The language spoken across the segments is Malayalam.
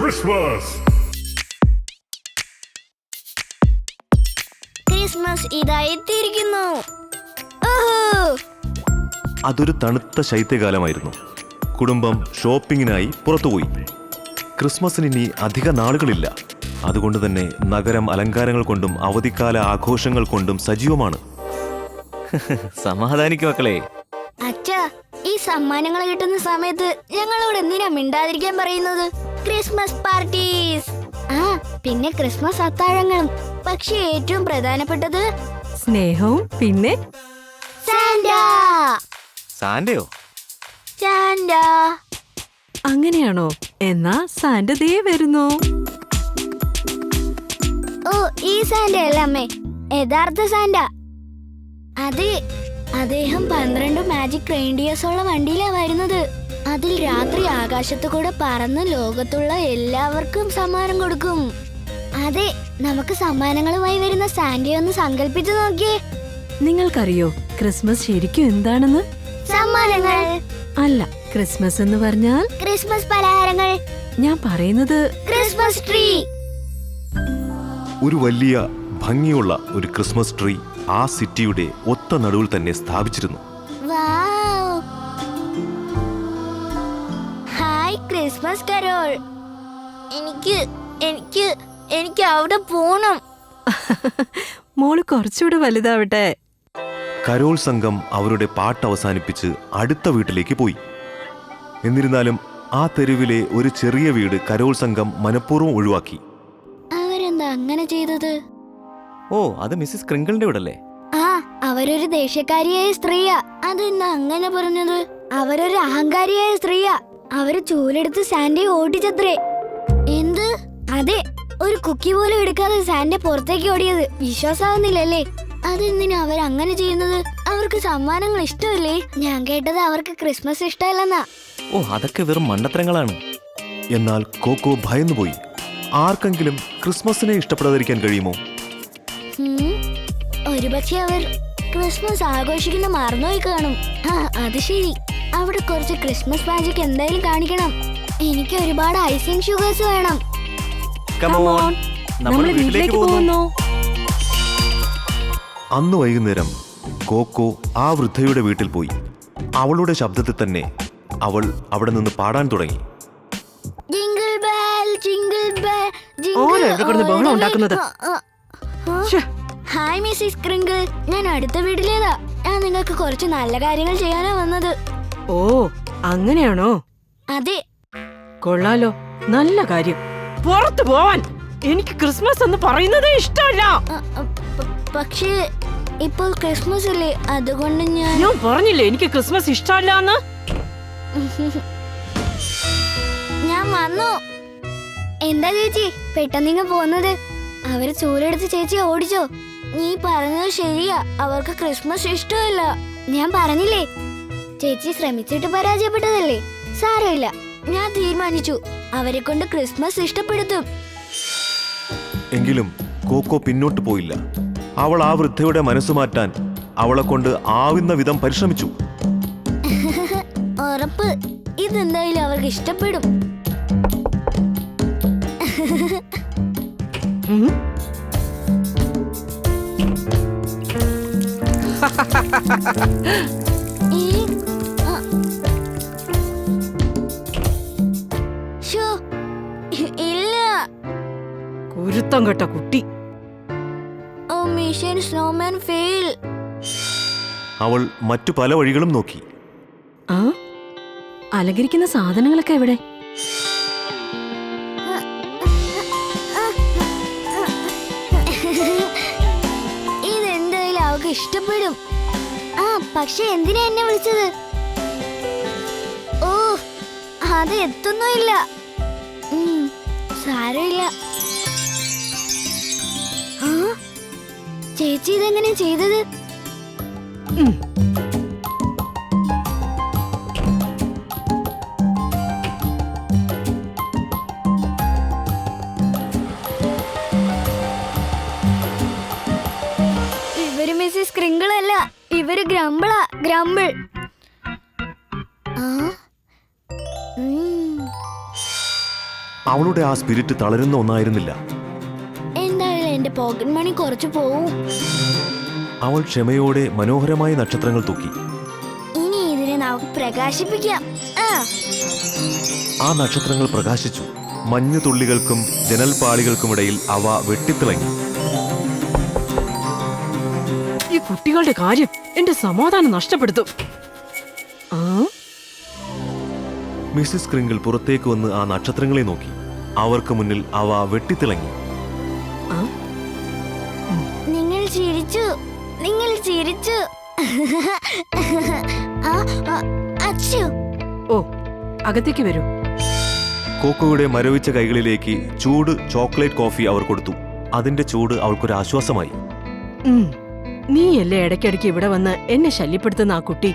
ക്രിസ്മസ്. ക്രിസ്മസ് ഇതായെത്തിയിരിക്കുന്നു. അതൊരു തണുത്ത ശൈത്യകാലമായിരുന്നു. കുടുംബം ഷോപ്പിങ്ങിനായി പുറത്തുപോയി. ക്രിസ്മസിന് ഇനി അധിക നാളുകളില്ല. അതുകൊണ്ട് തന്നെ നഗരം അലങ്കാരങ്ങൾ കൊണ്ടും അവധിക്കാല ആഘോഷങ്ങൾ കൊണ്ടും സജീവമാണ്. സമാധാനിക്കു മക്കളെ. അച്ഛാ, ഈ സമ്മാനങ്ങൾ കിട്ടുന്ന സമയത്ത് ഞങ്ങളോട് എന്തിനാ മിണ്ടാതിരിക്കാൻ പറയുന്നത്? ക്രിസ്മസ് പാർട്ടീസ്, പിന്നെ ക്രിസ്മസ് അത്താഴങ്ങളും. പക്ഷെ ഏറ്റവും പ്രധാനപ്പെട്ടത് സ്നേഹവും പിന്നെ സാന്റാ. സാന്റയോ? സാന്റാ. അങ്ങനെയാണോ? എന്നാ സാന്റ ദേ വരുന്നു. ഓ, ഈ സാന്റ അല്ല അമ്മേ, യഥാർത്ഥ സാന്റ. അതെ, അദ്ദേഹം 12 മാജിക് റെയിൻഡിയേഴ്സ് ഉള്ള വണ്ടിയിലാ വരുന്നത്. അതിൽ രാത്രി ആകാശത്തു കൂടെ പറന്ന് ലോകത്തുള്ള എല്ലാവർക്കും സമ്മാനം കൊടുക്കും. അതെ, നമുക്ക് സമ്മാനങ്ങളുമായി വരുന്ന സാന്റയെ ഒന്ന് സങ്കല്പിച്ചു നോക്കിയേ. നിങ്ങൾക്കറിയോ ക്രിസ്മസ് ശരിക്കും എന്താണെന്ന്? സമ്മാനങ്ങൾ അല്ല, ക്രിസ്മസ് എന്ന് പറഞ്ഞാൽ ക്രിസ്മസ് പലഹാരങ്ങൾ. ഞാൻ പറയുന്നത് ക്രിസ്മസ് ട്രീ. ഒരു വലിയ ഭംഗിയുള്ള ഒരു ക്രിസ്മസ് ട്രീ ആ സിറ്റിയുടെ ഒത്ത നടുവിൽ തന്നെ സ്ഥാപിച്ചിരുന്നു. വൗ! Hi Christmas Carol. എനിക്ക് എനിക്ക് എനിക്ക് അവിടെ പോണം. മോള് കുറച്ചുകൂടെ വലുതാവട്ടെ. കരോൾ സംഘം അവരുടെ പാട്ട് അവസാനിപ്പിച്ച് അടുത്ത വീട്ടിലേക്ക് പോയി. എന്നിരുന്നാലും ആ തെരുവിലെ ഒരു ചെറിയ വീട് കരോൾ സംഘം മനഃപൂർവ്വം ഒഴിവാക്കി. അവരെന്താ അങ്ങനെ ചെയ്തത്? ഓ, അത് മിസ്സിസ് ക്രിങ്കിളിന്റെ വീടല്ലേ? അവരൊരു ദേഷ്യക്കാരിയായ സ്ത്രീയാ. അതെന്താ അങ്ങനെ പറഞ്ഞത്? അവരൊരു അഹങ്കാരിയായ സ്ത്രീയാ. അവര് ചൂലെടുത്ത് സാന്റയെ ഓടിച്ചത്രേ. എന്ത്? അതെ, ഒരു കുക്കി പോലും എടുക്കാതെ സാന്റ പുറത്തേക്ക് ഓടിയത്. വിശ്വാസാവുന്നില്ലല്ലേ? അതെന്തിനാ അവരങ്ങനെ ചെയ്യുന്നത്? അവർക്ക് സമ്മാനങ്ങൾ ഇഷ്ടമല്ലേ? ഞാൻ കേട്ടത് അവർക്ക് ക്രിസ്മസ് ഇഷ്ടമല്ലെന്നാ. ഓ, അതൊക്കെ വെറും മണ്ടത്തരങ്ങളാണ്. എന്നാൽ കോക്കോ ഭയന്നുപോയി. ആർക്കെങ്കിലും ക്രിസ്മസിനെ ഇഷ്ടപ്പെടാതിരിക്കാൻ കഴിയുമോ? ഒരുപക്ഷെ അവർ ക്രിസ്മസ് ആഘോഷിക്കുന്ന മറന്നുപോയി കാണും. അത് ശരി, അവിടെ കുറച്ച് ക്രിസ്മസ് മാജിക് എന്തായാലും കാണിക്കണം. എനിക്ക് ഒരുപാട് ഐസിങ് ഷുഗേഴ്സ് വേണം. നമ്മൾ വീട്ടിലേക്ക് പോകുന്നു. അന്ന് വൈകുന്നേരം കോക്കോ ആ വൃദ്ധയുടെ വീട്ടിൽ പോയി. അവളുടെ ശബ്ദത്തിൽ തന്നെ അവൾ അവിടെ നിന്ന് പാടാൻ തുടങ്ങി. ജിംഗിൾ ബെൽ ജിംഗിൾ ബെൽ ഉണ്ടാക്കുന്നത്. ഹായ് മിസ്സിസ് ക്രിങ്കിൾ, ഞാൻ അടുത്ത വീട്ടിലേതാ. ഞാൻ നിങ്ങൾക്ക് കുറച്ച് നല്ല കാര്യങ്ങൾ ചെയ്യാനാ വന്നത്. ഓ, അങ്ങനെയാണോ? അതെ. കൊള്ളാലോ, നല്ല കാര്യം. പുറത്തു പോവാൻ എനിക്ക് ക്രിസ്മസ് എന്ന് പറയുന്നതേ ഇഷ്ടമല്ല. പക്ഷേ ഇപ്പോൾ ക്രിസ്മസ് അല്ലേ, അതുകൊണ്ട് ഞാൻ പറഞ്ഞില്ലേ എനിക്ക് ക്രിസ്മസ് ഇഷ്ടമല്ല. ഞാൻ വന്നു. എന്താ ചേച്ചി പെട്ടെന്നിങ്ങ പോന്നത്? അവര് ചൂലെടുത്ത് ചേച്ചി ഓടിച്ചോ? നീ പറഞ്ഞത് ശരിയാ, അവർക്ക് ക്രിസ്മസ് ഇഷ്ടമല്ല. ഞാൻ പറഞ്ഞില്ലേ, ചേച്ചി ശ്രമിച്ചിട്ട് പരാജയപ്പെട്ടതല്ലേ. സാരമില്ല, ഞാൻ തീരുമാനിച്ചു, അവരെ കൊണ്ട് ക്രിസ്മസ് ഇഷ്ടപ്പെടുത്തും. എങ്കിലും കോക്കോ പിന്നോട്ട് പോയില്ല. അവൾ ആ വൃദ്ധയുടെ മനസ്സു മാറ്റാൻ അവളെ കൊണ്ട് ആവുന്ന വിധം പരിശ്രമിച്ചു. ഉറപ്പ്, ഇതെന്തായാലും അവർക്ക് ഇഷ്ടപ്പെടും. ഇല്ല. കുരുത്തം കേട്ട കുട്ടി. ഓ, മിഷൻ സ്നോമാൻ ഫെയിൽ. അവൾ മറ്റു പല വഴികളും നോക്കി. അലങ്കരിക്കുന്ന സാധനങ്ങളൊക്കെ എവിടെ? ഇതെന്തായാലും അവർക്ക് ഇഷ്ടപ്പെടും. പക്ഷെ എന്തിനാ എന്നെ വിളിച്ചത്? ഓ, അത് എത്തുന്നില്ല. സാരമില്ല. ചേച്ചി ഇതെങ്ങനെ ചെയ്തത്? ഇവര് മിസ്സിസ് ക്രിങ്കിൾ അല്ല, ഇവര് ഗ്രംബിളാ, ഗ്രംബിൾ. അവളുടെ ആ സ്പിരിറ്റ് തളരുന്ന ഒന്നായിരുന്നില്ല. എന്തായാലും എന്റെ പോക്കറ്റ് മണി കുറച്ച് പോവും. അവൾ ക്ഷമയോടെ മനോഹരമായ നക്ഷത്രങ്ങൾ തൂക്കി. ഇനി ഇതിനെ നമുക്ക് പ്രകാശിപ്പിക്കാം. ആ നക്ഷത്രങ്ങൾ പ്രകാശിച്ചു. മഞ്ഞു തുള്ളികൾക്കും ജനൽപാളികൾക്കുമിടയിൽ അവ വെട്ടിത്തിളങ്ങി. ഈ കുട്ടികളുടെ കാര്യം എന്റെ സമാധാനം നഷ്ടപ്പെടുത്തും. മിസ്സിസ് ക്രിങ്കിൾ പുറത്തേക്ക് വന്ന് ആ നക്ഷത്രങ്ങളെ നോക്കി. അവർക്ക് മുന്നിൽ അവ വെട്ടിത്തിളങ്ങി. നിങ്ങൾ ചിരിച്ചു, നിങ്ങൾ ചിരിച്ചു. അച്ഛോ. ഓ, അകത്തേക്ക് വരൂ. കോക്കോയുടെ മരവിച്ച കൈകളിലേക്ക് ചൂട് ചോക്ലേറ്റ് കോഫി അവർ കൊടുത്തു. അതിന്റെ ചൂട് അവൾക്കൊരു ആശ്വാസമായി. നീയല്ലേ ഇടയ്ക്കിടയ്ക്ക് ഇവിടെ വന്ന് എന്നെ ശല്യപ്പെടുത്തുന്ന ആ കുട്ടി?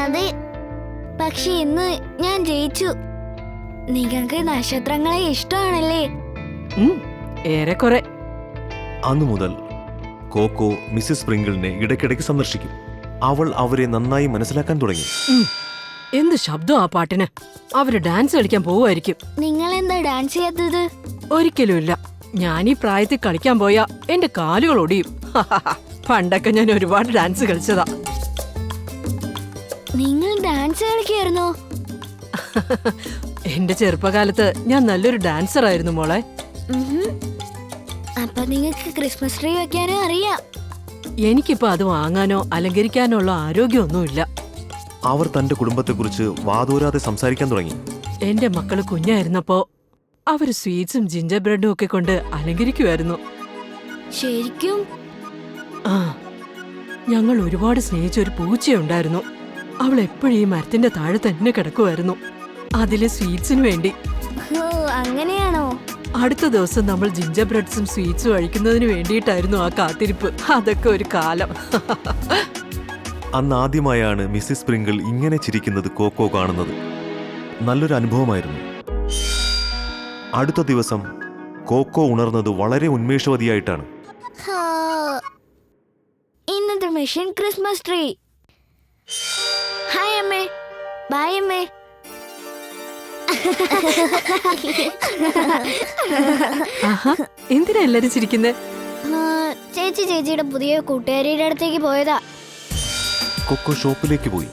അതെ, പക്ഷെ ഇന്ന് ഞാൻ ജയിച്ചു. നിങ്ങൾക്ക് നക്ഷത്രങ്ങളെ ഇഷ്ടമാണല്ലേ? ഏറെക്കുറെ. അന്നു മുതൽ കോക്കോ മിസ്സിസ് സ്പ്രിങ്കിളിനെ ഇടയ്ക്കിടയ്ക്ക് സന്ദർശിക്കും. അവൾ അവരെ നന്നായി മനസ്സിലാക്കാൻ തുടങ്ങി. എന്ത് ശബ്ദം ആ പാട്ടിന്! അവര് ഡാൻസ് കളിക്കാൻ പോവുമായിരിക്കും. നിങ്ങൾ എന്താ ഡാൻസ് ചെയ്യാത്തത്? ഒരിക്കലുമില്ല. ഞാൻ ഈ പ്രായത്തിൽ കളിക്കാൻ പോയാ എന്റെ കാലുകൾ ഒടിയും. പണ്ടൊക്കെ ഞാൻ ഒരുപാട് ഡാൻസ് കളിച്ചതാ. നിങ്ങൾ ഡാൻസ് കളിക്കായിരുന്നോ? എന്റെ ചെറുപ്പകാലത്ത് ഞാൻ നല്ലൊരു ഡാൻസർ ആയിരുന്നു മോളെ. അപ്പൊ നിങ്ങൾക്ക് ക്രിസ്മസ് ട്രീ വെക്കാനും അറിയാം. എനിക്കിപ്പോ അത് വാങ്ങാനോ അലങ്കരിക്കാനോ ഉള്ള ആരോഗ്യമൊന്നുമില്ല. അവർ തന്റെ കുടുംബത്തെക്കുറിച്ച് വാതോരാതെ സംസാരിക്കാൻ തുടങ്ങി. എന്റെ മക്കള് കുഞ്ഞായിരുന്നപ്പോ അവര് സ്വീറ്റ്സും ജിഞ്ചർ ബ്രെഡും ഒക്കെ കൊണ്ട് അലങ്കരിക്കുമായിരുന്നു. ശരിക്കും? ആ, ഞങ്ങൾ ഒരുപാട് സ്നേഹിച്ച ഒരു പൂച്ചയുണ്ടായിരുന്നു. അവൾ എപ്പോഴും ഈ മരത്തിന്റെ താഴെ തന്നെ കിടക്കുമായിരുന്നു, അതിലെ സ്വീറ്റ്സിനു വേണ്ടി. അങ്ങനെയാണോ? അടുത്ത ദിവസം നമ്മൾ ജിഞ്ചർ ബ്രെഡ്സും സ്വീറ്റ്സും കഴിക്കുന്നതിന് വേണ്ടിയിട്ടായിരുന്നു ആ കാത്തിരിപ്പ്. അതൊക്കെ ഒരു കാലം. അന്ന് ആദ്യമായാണ് മിസ്സിസ് സ്പ്രിങ്കിൾ ഇങ്ങനെ ചിരിക്കുന്നത് കോക്കോ കാണുന്നത്. നല്ലൊരു അനുഭവമായിരുന്നു. അടുത്ത ദിവസം കോക്കോ ഉണർന്നത് വളരെ ഉന്മേഷവതിയായിട്ടാണ്. ഇന്നത്തെ മിഷൻ ക്രിസ്മസ് ട്രീ. ഹായ് അമ്മേ. ബൈ അമ്മേ. എന്തിനാ എല്ലാരും ചിരിക്കുന്നേ? ചേച്ചിയുടെ പുതിയ കൂട്ടുകാരിയുടെ അടുത്തേക്ക് പോയതാ. കൊക്കോ ഷോപ്പിലേക്ക് പോയി.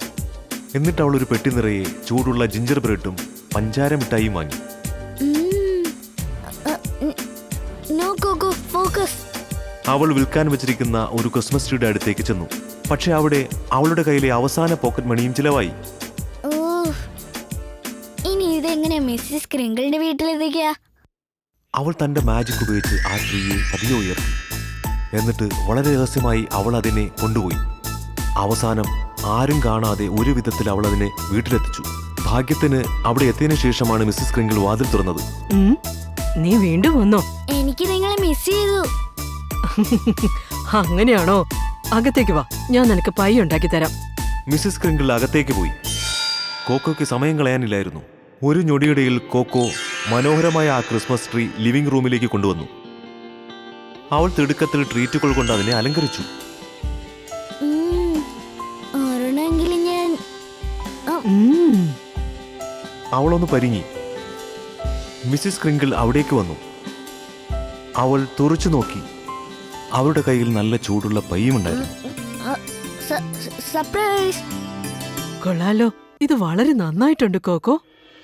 എന്നിട്ട് അവൾ ഒരു പെട്ടി നിറയെ ചൂടുള്ള ജിഞ്ചർ ബ്രെഡും പഞ്ചാര മിഠായിയും വാങ്ങി. No Coco, focus. അവൾ വിൽക്കാൻ വെച്ചിരിക്കുന്ന ഒരു ക്രിസ്മസ് ട്രീയുടെ അടുത്തേക്ക് ചെന്നു. പക്ഷെ അവിടെ അവളുടെ കയ്യിലെ അവസാന പോക്കറ്റ് മണിയും ചിലവായി. ഇനി ഇതെങ്ങനെ മിസ്സിസ് ക്രിങ്കിളിന്റെ വീട്ടിലെത്തിക്കുക? അവൾ തന്റെ മാജിക് ഉപയോഗിച്ച് ആ ട്രീയെ പതിയെ ഉയർത്തി. എന്നിട്ട് വളരെ രഹസ്യമായി അവൾ അതിനെ കൊണ്ടുപോയി. അവസാനം ആരും കാണാതെ ഒരു വിധത്തിൽ അവൾ അതിനെ വീട്ടിലെത്തിച്ചു. ഭാഗ്യത്തിന് അവിടെ എത്തിയതിനു ശേഷമാണ് മിസ്സിസ് ക്രിങ്കിൾ വാതിൽ തുറന്നത്. നീ വീണ്ടും വന്നോ? എനിക്ക് നിങ്ങളെ മിസ് ചെയ്തു. അങ്ങനെയാണോ? അകത്തേക്ക് വാ, ഞാൻ നിനക്ക് പൈ ഉണ്ടാക്കി തരാം. മിസ്സിസ് ക്രിങ്കിൾ അകത്തേക്ക് പോയി. കോക്കോയ്ക്ക് സമയം കളയാനില്ലായിരുന്നു. ഒരു ഞൊടിയിടയിൽ കോക്കോ മനോഹരമായ ആ ക്രിസ്മസ് ട്രീ ലിവിംഗ് റൂമിലേക്ക് കൊണ്ടുവന്നു. അവൾ തിടുക്കത്തിൽ ട്രീറ്റുകൾ കൊണ്ട് അതിനെ അലങ്കരിച്ചു. അവളൊന്ന് പരിങ്ങി. മിസ്സിസ് ക്രിങ്കിൾ അവിടേക്ക് വന്നു. അവൾ തുറച്ചു നോക്കി. അവളുടെ കയ്യിൽ നല്ല ചൂടുള്ള പയ്യുമുണ്ടായിരുന്നു. സർപ്രൈസ്. കൊള്ളാലോ, ഇത് വളരെ നന്നായിട്ടുണ്ട് കോക്കോ.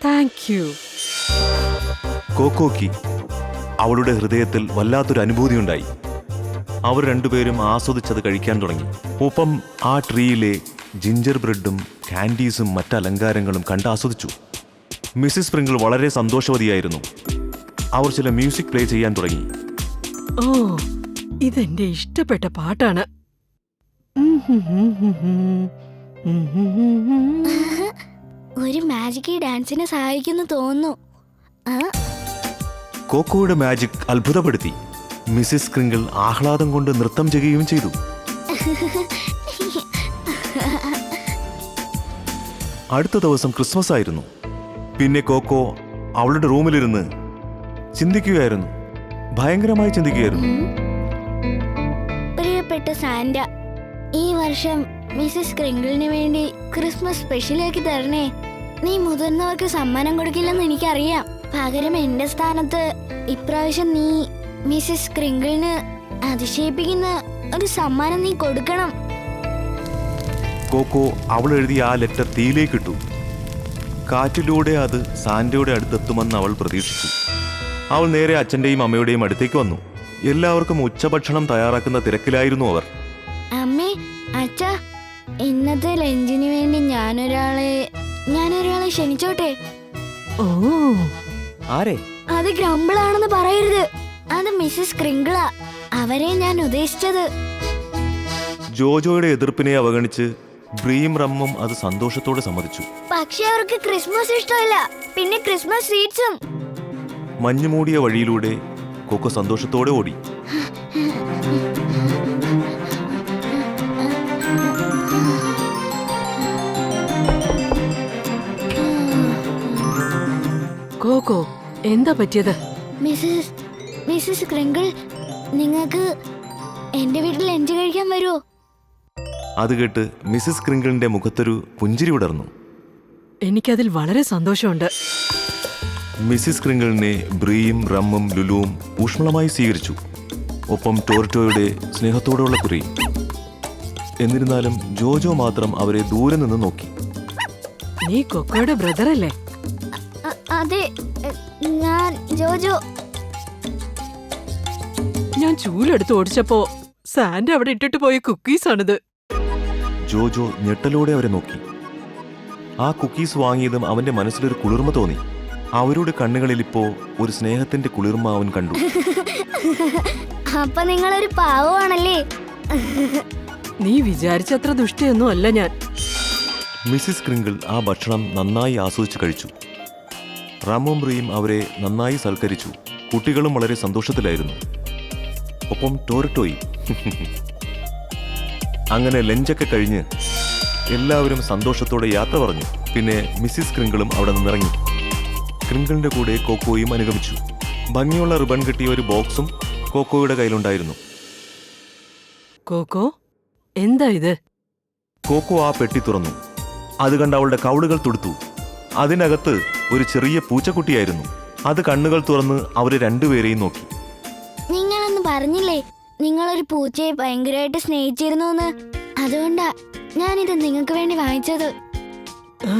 Thank you. കോക്കോയ്ക്ക് അവളുടെ ഹൃദയത്തിൽ വല്ലാത്തൊരു അനുഭൂതിയുണ്ടായി. അവർ രണ്ടുപേരും ആസ്വദിച്ചത് കഴിക്കാൻ തുടങ്ങി. ഒപ്പം ആ ട്രീയിലെ ജിഞ്ചർ ബ്രെഡും കാൻഡീസും മറ്റലങ്കാരങ്ങളും കണ്ടാസ്വദിച്ചു. മിസ്സിസ് സ്പ്രിങ്കിൾ വളരെ സന്തോഷവതിയായിരുന്നു. അവർ ചില മ്യൂസിക് പ്ലേ ചെയ്യാൻ തുടങ്ങി. ഓ, ഇതെന്റെ ഇഷ്ടപ്പെട്ട പാട്ടാണ്. ഒരു മാജിക് ഈ ഡാൻസിനെ സഹായിക്കുന്നു തോന്നുന്നു. കോക്കോയുടെ മാജിക് അത്ഭുതപ്പെടുത്തി. മിസ്സിസ് സ്പ്രിങ്കിൾ ആഹ്ലാദം കൊണ്ട് നൃത്തം ചെയ്യുകയും ചെയ്തു. അടുത്ത ദിവസം ക്രിസ്മസ് ആയിരുന്നു. പിന്നെ കോക്കോ അവളുടെ റൂമിലിരുന്ന് ചിന്തിക്കുകയായിരുന്നു. ഭയങ്കരമായി ചിന്തിക്കുകയായിരുന്നു. പ്രിയപ്പെട്ട സാന്റ, ഈ വർഷം മിസ്സിസ് ക്രിങ്കിളിന് വേണ്ടി ക്രിസ്മസ് സ്പെഷ്യലാക്കി തരണേ. നീ മുതിർന്നവർക്ക് സമ്മാനം കൊടുക്കില്ലെന്ന് എനിക്കറിയാം. പകരം എന്റെ സ്ഥാനത്ത് ഇപ്രാവശ്യം നീ മിസ്സിസ് ക്രിങ്കിളിന് അതിശയിപ്പിക്കുന്ന ഒരു സമ്മാനം നീ കൊടുക്കണം. കോക്കോ അവൾ എഴുതിയ ആ ലെറ്റർ തീയിലേക്കിട്ടു. കാറ്റിലൂടെ അത് സാന്റയുടെ അടുത്തെത്തുമെന്ന് അവൾ പ്രതീക്ഷിച്ചു. അവൾ നേരെ അച്ഛൻ്റെയും അമ്മയുടെയും അടുത്തേക്ക് വന്നു. എല്ലാവർക്കും ഉച്ചഭക്ഷണം തയ്യാറാക്കുന്ന തിരക്കിലായിരുന്നു അവർ. അമ്മേ, അച്ഛാ, ഇന്നത്തെ ലഞ്ചിന് വേണ്ടി ഞാനൊരാളെ ക്ഷണിച്ചോട്ടെ? ഓ, ആരെ? അത് ഗ്രമ്പിളാണെന്ന് പറയരുത്. അത് മിസ്സിസ് ക്രിങ്കിളാ. അവരെ ഞാൻ ഉദ്ദേശിച്ചത്. ജോജോയുടെ എതിർപ്പിനെ അവഗണിച്ച് ബ്രീം റമ്മും അത് സന്തോഷത്തോടെ സമ്മതിച്ചു. പക്ഷെ അവർക്ക് ക്രിസ്മസ് ഇഷ്ടമല്ല, പിന്നെ ക്രിസ്മസ് സ്വീറ്റ്സും. മഞ്ഞുമൂടിയ വഴിയിലൂടെ കോക്കോ സന്തോഷത്തോടെ ഓടി. കോക്കോ, എന്താ പറ്റിയത്? മിസ്സിസ് ക്രിങ്കിൾ, നിങ്ങൾക്ക് എന്റെ വീട്ടിൽ ലഞ്ച് കഴിക്കാൻ വരുമോ? അത് കേട്ട് മിസ്സിസ് ക്രിങ്കിളിന്റെ മുഖത്തൊരു പുഞ്ചിരി വിടർന്നു. എനിക്കതിൽ വളരെ സന്തോഷമുണ്ട്. മിസ്സിസ് ക്രിങ്കിളിനെ ബ്രീയും റമ്മും ലുലുവും ഊഷ്മളമായി സ്വീകരിച്ചു. ഒപ്പം ടോർട്ടോയുടെ സ്നേഹത്തോടെയുള്ള കുറിയും. എന്നിരുന്നാലും ജോജോ മാത്രം അവരെ ദൂരെ നിന്ന് നോക്കി. നീ കൊക്കോയുടെ ബ്രദറല്ലേ? അതെ, ഞാൻ ജോജോ. ഞാൻ ചൂലെടുത്ത് ഓടിച്ചപ്പോ സാൻഡ അവിടെ ഇട്ടിട്ട് പോയ കുക്കീസ് ആണിത്. ജോജോ ഞെട്ടലോടെ അവരെ നോക്കി. ആ കുക്കീസ് വാങ്ങിയതും അവന്റെ മനസ്സിലൊരു കുളിർമ തോന്നി. അവരുടെ കണ്ണുകളിൽ ഇപ്പോ ഒരു സ്നേഹത്തിന്റെ കുളിർമ അവൻ കണ്ടു. അപ്പൊ നിങ്ങളൊരു പാവമാണല്ലേ? നീ വിചാരിച്ചത്ര ദുഷ്ടയൊന്നും അല്ല ഞാൻ. മിസ്സിസ് ക്രിങ്കിൾ ആ ഭക്ഷണം നന്നായി ആസ്വദിച്ച് കഴിച്ചു. റമ്മും ബ്രീയും അവരെ നന്നായി സൽക്കരിച്ചു. കുട്ടികളും വളരെ സന്തോഷത്തിലായിരുന്നു. ഒപ്പം ടോർട്ടോയും. അങ്ങനെ ലഞ്ചൊക്കെ കഴിഞ്ഞ് എല്ലാവരും സന്തോഷത്തോടെ യാത്ര പറഞ്ഞു. പിന്നെ മിസ്സിസ് ക്രിങ്കിളും അവിടെ നിന്നിറങ്ങി. ക്രിങ്കിളിന്റെ കൂടെ കോക്കോയും അനുഗമിച്ചു. ഭംഗിയുള്ള റിബൺ കിട്ടിയ ഒരു ബോക്സും കോക്കോയുടെ കയ്യിലുണ്ടായിരുന്നു. കോക്കോ, എന്താ ഇത്? കോക്കോ ആ പെട്ടി തുറന്നു. അത് കണ്ട് അവളുടെ കവിളുകൾ തുടുത്തു. അതിനകത്ത് ഒരു ചെറിയ പൂച്ചക്കുട്ടിയായിരുന്നു. അത് കണ്ണുകൾ തുറന്ന് അവരെ രണ്ടുപേരെയും നോക്കി. നിങ്ങളൊന്ന് പറഞ്ഞില്ലേ നിങ്ങളൊരു പൂച്ചയെ ഭയങ്കരമായിട്ട് സ്നേഹിച്ചിരുന്നു എന്ന്? അതുകൊണ്ടാ ഞാനിത് നിങ്ങൾക്ക് വേണ്ടി വാങ്ങിച്ചത്. ആ,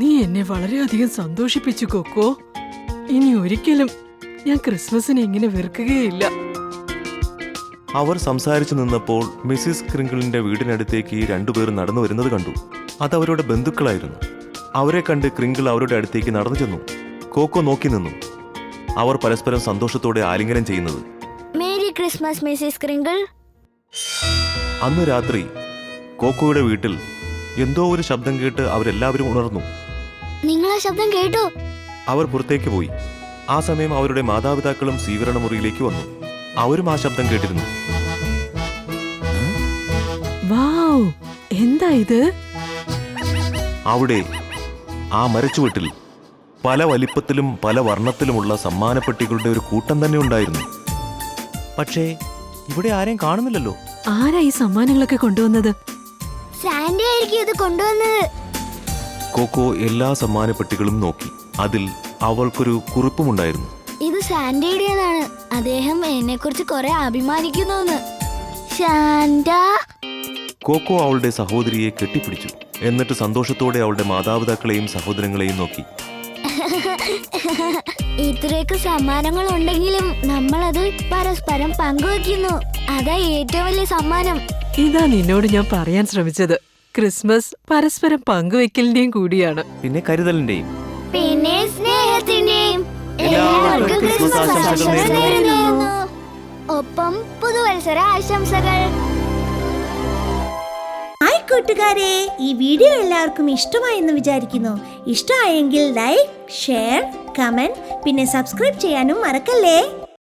നീ എന്നെ വളരെയധികം സന്തോഷിപ്പിച്ചു കൊക്കോ. ഇനി ഒരിക്കലും ഞാൻ ക്രിസ്മസിനെ ഇങ്ങനെ വെറുക്കുകയില്ല. അവർ സംസാരിച്ചു നിന്നപ്പോൾ മിസ്സിസ് ക്രിങ്കിളിന്റെ വീടിനടുത്തേക്ക് രണ്ടുപേർ നടന്നു വരുന്നത് കണ്ടു. അതവരുടെ ബന്ധുക്കളായിരുന്നു. അവരെ കണ്ട് ക്രിങ്കിൾ അവരുടെ അടുത്തേക്ക് നടന്നു ചെന്നു. കോക്കോ നോക്കി നിന്നു. അവർ പരസ്പരം സന്തോഷത്തോടെ ആലിംഗനം ചെയ്യുന്നത്. Merry Christmas Mrs crinkle. അന്ന് രാത്രി കോക്കോയുടെ വീട്ടിൽ എന്തോ ഒരു ശബ്ദം കേട്ട് അവരെല്ലാവരും ഉണർന്നു. നിങ്ങൾ ആ ശബ്ദം കേട്ടോ? അവർ പുറത്തേക്ക് പോയി. ആ സമയം അവരുടെ മാതാപിതാക്കളും സ്വീകരണ മുറിയിലേക്ക് വന്നു. അവരും ആ ശബ്ദം കേട്ടിരുന്നു. വാവ്, എന്താ ഇത്? അവിടെ ആ മരച്ചുവട്ടിൽ പല വലിപ്പത്തിലും പല വർണ്ണത്തിലുമുള്ള സമ്മാനപ്പെട്ടികളുടെ ഒരു കൂട്ടം തന്നെ ഉണ്ടായിരുന്നു. പക്ഷേ ഇവിടെ ആരെയും കാണുന്നില്ലല്ലോ. ആരാ ഈ സമ്മാനങ്ങളൊക്കെ കൊണ്ടുവന്നത്? സാന്റി ആയിരിക്കും ഇത് കൊണ്ടുവന്നത്. കോക്കോ എല്ലാ സമ്മാനപ്പെട്ടികളും നോക്കി. അതിൽ അവൾക്കൊരു കുറിപ്പുമുണ്ടായിരുന്നു. ഇത് സാന്റയുടേതാണ്. അദ്ദേഹം എന്നെ കുറിച്ച് കുറെ അഭിമാനിക്കുന്നു. സാന്റ. കോക്കോ അവളുടെ സഹോദരിയെ കെട്ടിപ്പിടിച്ചു. എന്നിട്ട് സന്തോഷത്തോടെ അവളുടെ മാതാപിതാക്കളെയും സഹോദരങ്ങളെയും നോക്കി. ഇത്രയൊക്കെ സമ്മാനങ്ങൾ ഉണ്ടെങ്കിലും നമ്മളത് പരസ്പരം പങ്കുവെക്കുന്നു. അതാ ഏറ്റവും വലിയ സമ്മാനം. ഇതാ നിന്നോട് ഞാൻ പറയാൻ ശ്രമിച്ചത്. ക്രിസ്മസ് പരസ്പരം പങ്കുവെക്കലിന്റെയും കൂടിയാണ്. പിന്നെ കരുതലിന്റെയും. പിന്നെ സ്നേഹത്തിന്റെയും. എല്ലാവർക്കും ക്രിസ്മസ് ആശംസകൾ നേരുന്നു. ഒപ്പം പുതുവത്സര ആശംസകൾ. ഹായ് കൂട്ടുകാരെ, ഈ വീഡിയോ എല്ലാവർക്കും ഇഷ്ടമായെന്ന് വിചാരിക്കുന്നു. ഇഷ്ടമായെങ്കിൽ ലൈക്ക്, ഷെയർ, കമന്റ്, പിന്നെ സബ്സ്ക്രൈബ് ചെയ്യാനും മറക്കല്ലേ.